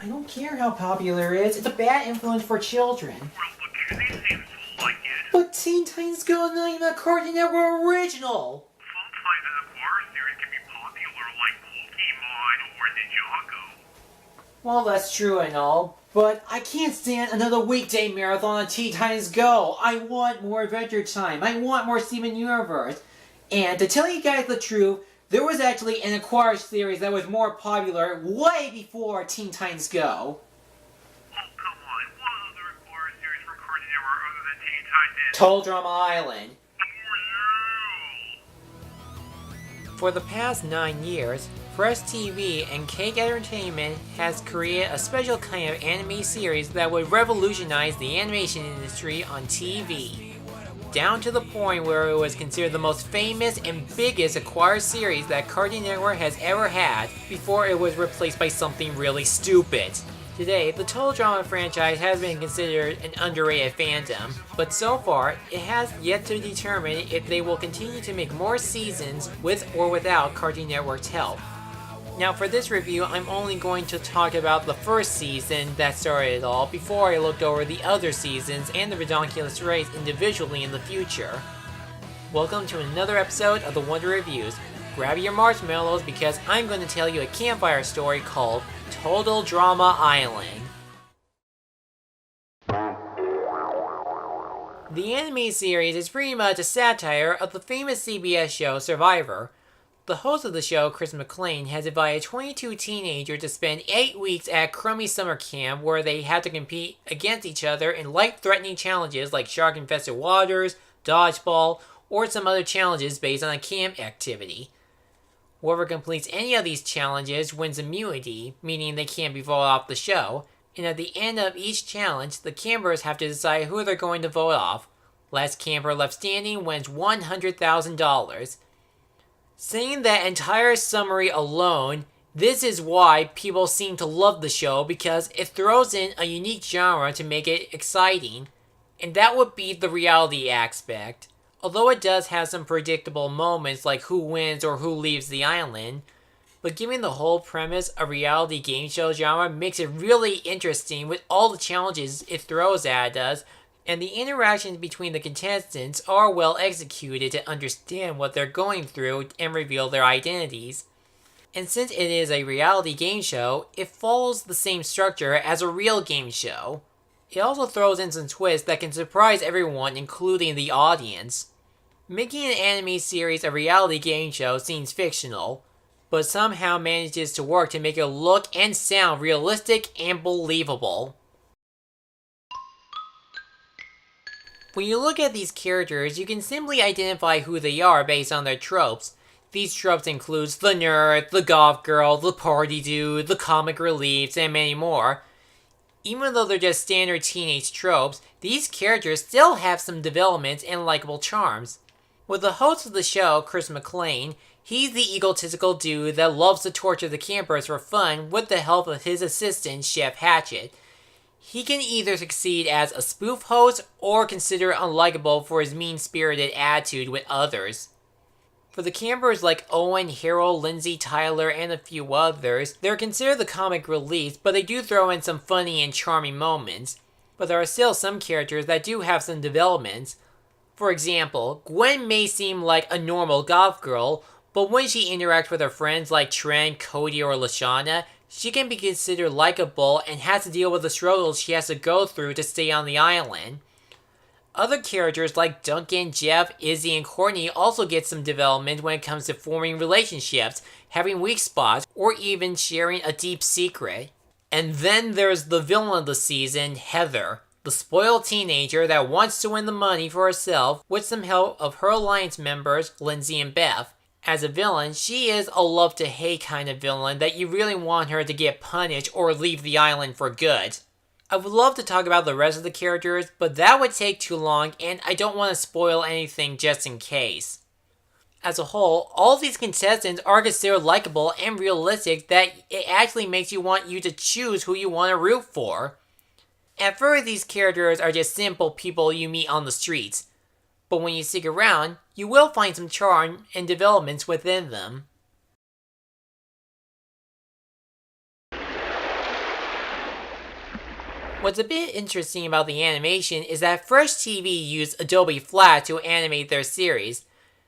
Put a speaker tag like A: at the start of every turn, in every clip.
A: I don't care how popular it is. It's a bad influence for children.
B: Well, the kids seem to like it.
A: But Teen Titans Go is not even a Cartoon Network original.
B: Some Titans of our series can be popular like Pokemon or Ninjago.
A: Well, that's true and all, but I can't stand another weekday marathon on Teen Titans Go. I want more Adventure Time. I want more Steven Universe. And to tell you guys the truth, there was actually an Aquarius series that was more popular way before Teen Titans Go.
B: Oh, come on. What other horror series for Cartoon Network other than Teen Titans?
A: Total Drama Island.
B: Oh,
A: For the past 9 years, Fresh TV and Cake Entertainment has created a special kind of anime series that would revolutionize the animation industry on TV. Down to the point where it was considered the most famous and biggest acquired series that Cartoon Network has ever had before it was replaced by something really stupid. Today, the Total Drama franchise has been considered an underrated fandom, but so far, it has yet to determine if they will continue to make more seasons with or without Cartoon Network's help. Now for this review, I'm only going to talk about the first season that started it all before I looked over the other seasons and the Redonkulous race individually in the future. Welcome to another episode of the Wonder Reviews. Grab your marshmallows because I'm going to tell you a campfire story called Total Drama Island. The anime series is pretty much a satire of the famous CBS show Survivor. The host of the show, Chris McClain, has invited 22 teenagers to spend 8 weeks at crummy summer camp where they have to compete against each other in life-threatening challenges like shark-infested waters, dodgeball, or some other challenges based on a camp activity. Whoever completes any of these challenges wins immunity, meaning they can't be voted off the show, and at the end of each challenge, the campers have to decide who they're going to vote off. Last camper left standing wins $100,000. Saying that entire summary alone, this is why people seem to love the show because it throws in a unique genre to make it exciting, and that would be the reality aspect. Although it does have some predictable moments like who wins or who leaves the island, but given the whole premise of reality game show genre makes it really interesting with all the challenges it throws at us, and the interactions between the contestants are well executed to understand what they're going through and reveal their identities. And since it is a reality game show, it follows the same structure as a real game show. It also throws in some twists that can surprise everyone, including the audience. Making an anime series a reality game show seems fictional, but somehow manages to work to make it look and sound realistic and believable. When you look at these characters, you can simply identify who they are based on their tropes. These tropes include the nerd, the goth girl, the party dude, the comic reliefs, and many more. Even though they're just standard teenage tropes, these characters still have some development and likable charms. With the host of the show, Chris McClain, he's the egotistical dude that loves to torture the campers for fun with the help of his assistant, Chef Hatchet. He can either succeed as a spoof host or consider unlikable for his mean-spirited attitude with others. For the campers like Owen, Harold, Lindsay, Tyler, and a few others, they're considered the comic relief, but they do throw in some funny and charming moments. But there are still some characters that do have some developments. For example, Gwen may seem like a normal goth girl, but when she interacts with her friends like Trent, Cody, or Lashana, she can be considered likable and has to deal with the struggles she has to go through to stay on the island. Other characters like Duncan, Jeff, Izzy, and Courtney also get some development when it comes to forming relationships, having weak spots, or even sharing a deep secret. And then there's the villain of the season, Heather, the spoiled teenager that wants to win the money for herself with some help of her alliance members, Lindsay and Beth. As a villain, she is a love-to-hate kind of villain that you really want her to get punished or leave the island for good. I would love to talk about the rest of the characters, but that would take too long and I don't want to spoil anything just in case. As a whole, all these contestants are considered likable and realistic that it actually makes you want you to choose who you want to root for. At first, these characters are just simple people you meet on the streets, but when you stick around, you will find some charm and developments within them. What's a bit interesting about the animation is that Fresh TV used Adobe Flash to animate their series.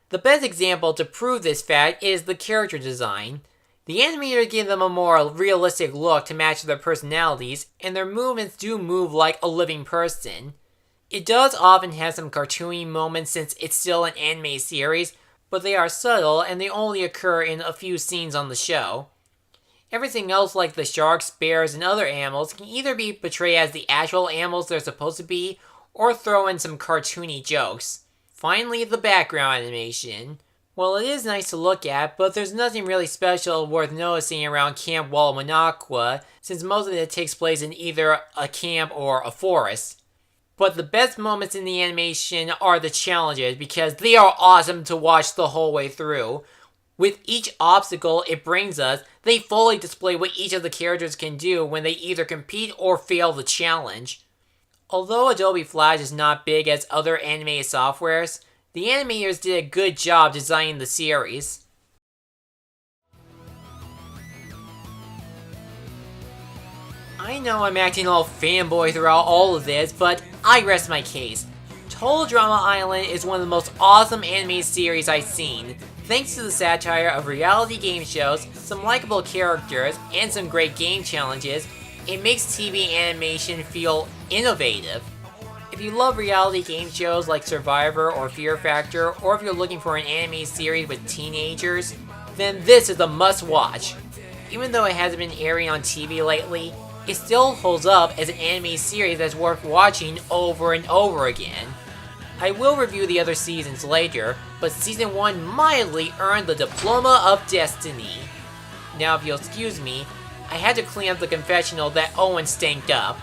A: The best example to prove this fact is the character design. The animator gave them a more realistic look to match their personalities, and their movements do move like a living person. It does often have some cartoony moments since it's still an anime series, but they are subtle and they only occur in a few scenes on the show. Everything else like the sharks, bears, and other animals can either be portrayed as the actual animals they're supposed to be, or throw in some cartoony jokes. Finally, the background animation. Well, it is nice to look at, but there's nothing really special worth noticing around Camp Wallmanaqua, since most of it takes place in either a camp or a forest. But the best moments in the animation are the challenges, because they are awesome to watch the whole way through. With each obstacle it brings us, they fully display what each of the characters can do when they either compete or fail the challenge. Although Adobe Flash is not big as other animated softwares, the animators did a good job designing the series. I know I'm acting all fanboy throughout all of this, but I rest my case. Total Drama Island is one of the most awesome anime series I've seen. Thanks to the satire of reality game shows, some likable characters, and some great game challenges, it makes TV animation feel innovative. If you love reality game shows like Survivor or Fear Factor, or if you're looking for an anime series with teenagers, then this is a must-watch. Even though it hasn't been airing on TV lately, it still holds up as an anime series that's worth watching over and over again. I will review the other seasons later, but Season 1 mildly earned the Diploma of Destiny. Now if you'll excuse me, I had to clean up the confessional that Owen stanked up.